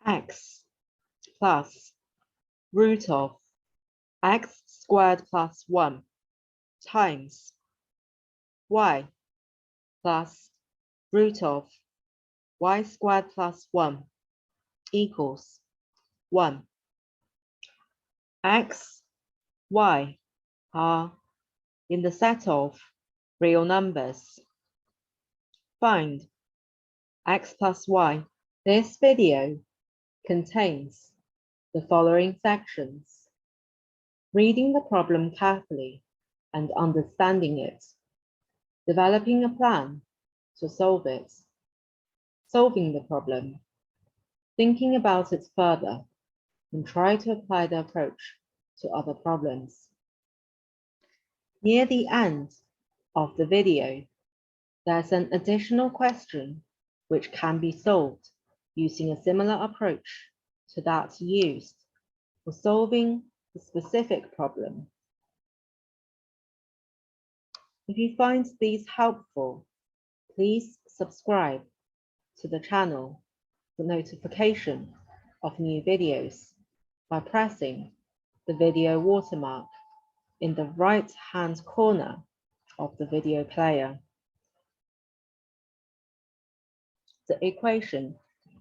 x plus root of x squared plus 1 times y plus root of y squared plus 1 equals 1. X, y are in the set of real numbers. Find x plus y. This video contains the following sections. Reading the problem carefully and understanding it. Developing a plan to solve it. Solving the problem. Thinking about it further and try to apply the approach to other problems. Near the end of the video, there's an additional question which can be solved using a similar approach to that used for solving the specific problem. If you find these helpful, please subscribe to the channel for notification of new videos by pressing the video watermark in the right-hand corner of the video player. The equation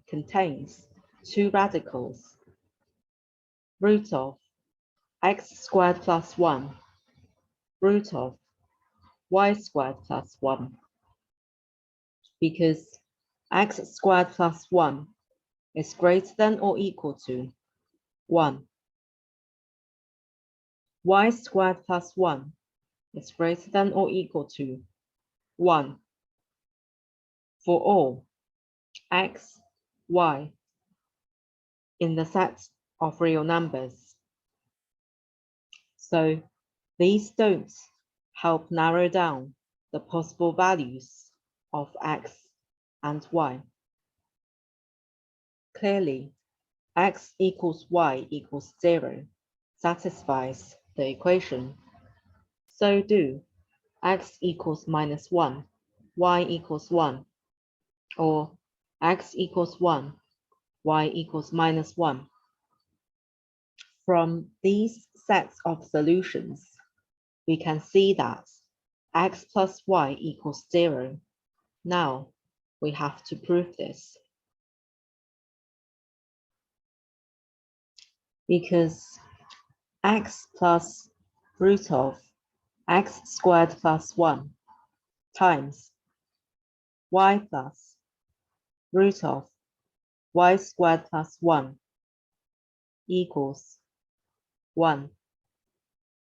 contains two radicals, root of x squared plus 1, root of y squared plus 1, because x squared plus 1 is greater than or equal to 1. Y squared plus 1 is greater than or equal to 1 for all x, y in the set of real numbers. So these don't help narrow down the possible values of x and y. Clearly, x equals y equals 0 satisfies the equation. So do x equals minus 1, y equals 1, or x equals 1, y equals minus 1. From these sets of solutions, we can see that x plus y equals 0. Now we have to prove this. Because x plus root of x squared plus 1 times y plus root of y squared plus 1 equals 1.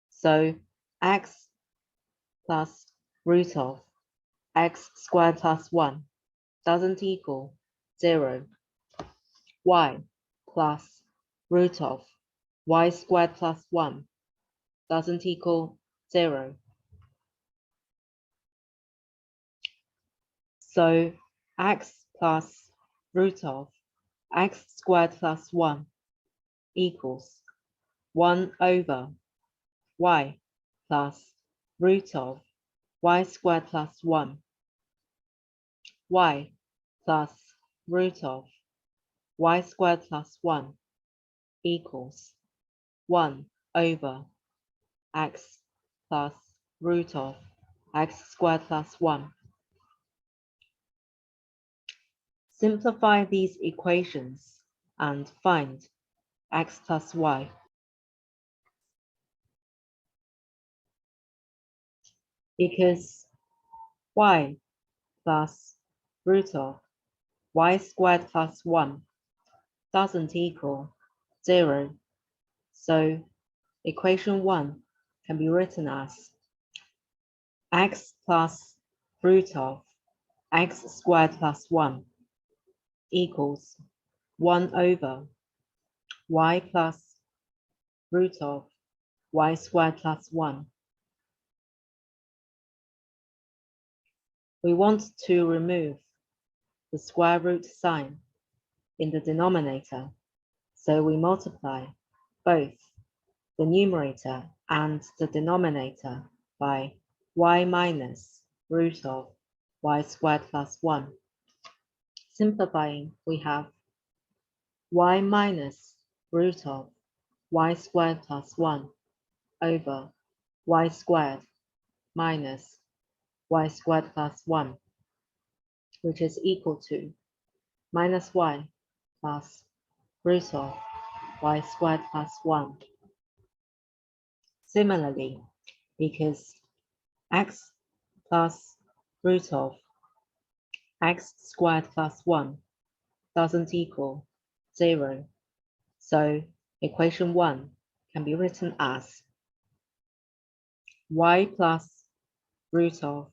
So x plus root of x squared plus 1 doesn't equal 0. Y plus root of y squared plus 1 doesn't equal 0. So x plus root of x squared plus 1 equals 1 over y plus root of y squared plus 1. Y plus root of y squared plus 1 equals 1 over x plus root of x squared plus 1. Simplify these equations and find x plus y. Because y plus root of y squared plus 1 doesn't equal 0. So equation 1 can be written as x plus root of x squared plus 1 equals 1 over y plus root of y squared plus 1. We want to remove the square root sign in the denominator, so we multiply both the numerator and the denominator by y minus root of y squared plus 1. Simplifying, we have y minus root of y squared plus 1 over y squared minus y squared plus 1, which is equal to minus y plus root of y squared plus 1. Similarly, because x plus root of x squared plus 1 doesn't equal 0, so equation 1 can be written as y plus root of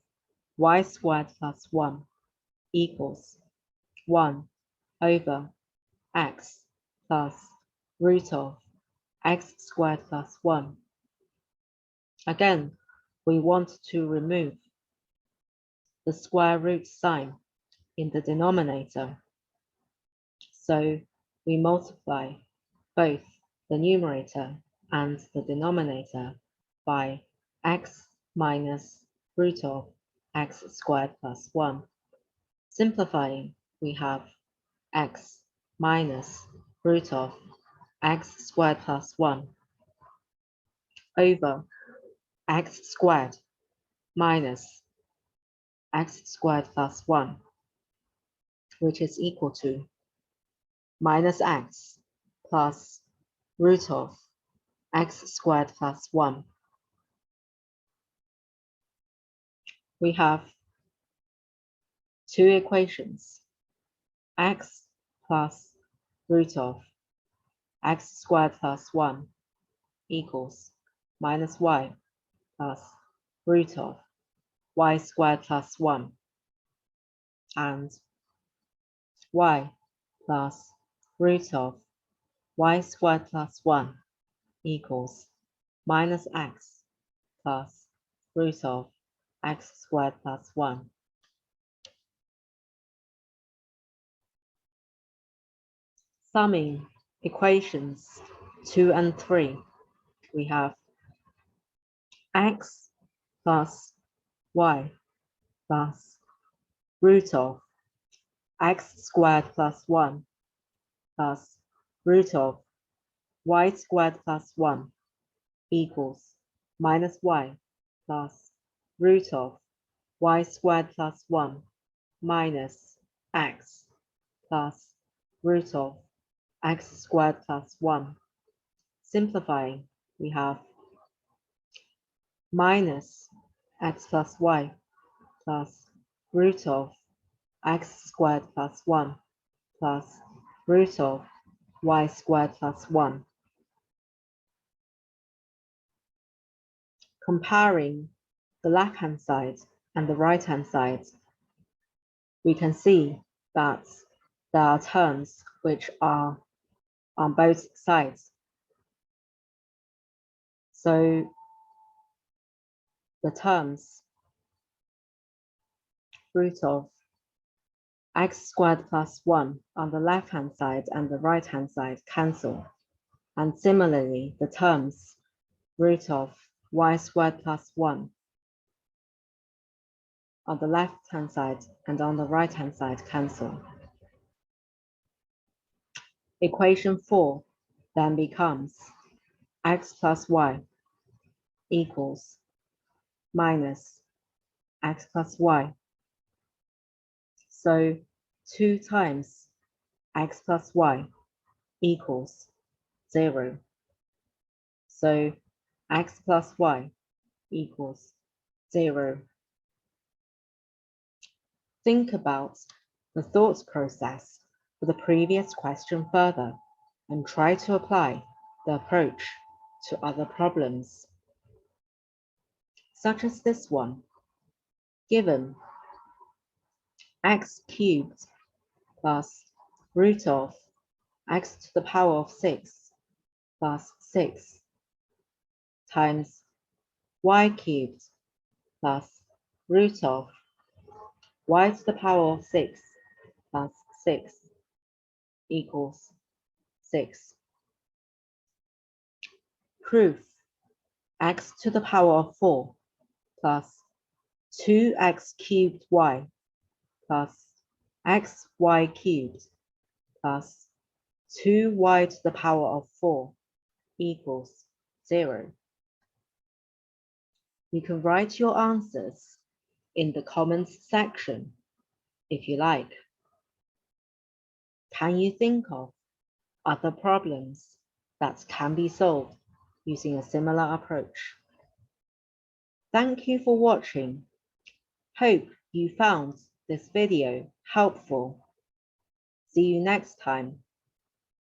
y squared plus 1 equals 1 over x plus root of x squared plus 1. Again, we want to remove the square root sign in the denominator, so we multiply both the numerator and the denominator by x minus root of x squared plus 1. Simplifying, we have x minus root of x squared plus 1 over x squared minus x squared plus 1, which is equal to minus x plus root of x squared plus 1. We have two equations, x plus root of x squared plus 1 equals minus y plus root of y squared plus 1, and y plus root of y squared plus 1 equals minus x plus root of x squared plus 1. Summing equations 2 and 3, we have x plus y plus root of x squared plus 1 plus root of y squared plus 1 equals minus y plus root of y squared plus 1 minus x plus root of x squared plus 1. Simplifying, we have minus x plus y plus root of x squared plus 1 plus root of y squared plus 1. Comparing the left-hand side and the right-hand side, we can see that there are terms which are on both sides. So the terms root of x squared plus 1 on the left-hand side and the right-hand side cancel. And similarly, the terms root of y squared plus 1 on the left-hand side and on the right-hand side cancel. Equation 4 then becomes x plus y equals minus x plus y. So 2 times x plus y equals 0. So x plus y equals 0. Think about the thought process for the previous question further and try to apply the approach to other problems, such as this one. Given x cubed plus root of x to the power of 6 plus 6 times y cubed plus root of y to the power of 6 plus 6 equals 6. Proof: x to the power of 4 plus 2x cubed y plus xy cubed plus 2y to the power of 4 equals 0. You can write your answers in the comments section if you like. Can you think of other problems that can be solved using a similar approach? Thank you for watching. Hope you found this video helpful. See you next time.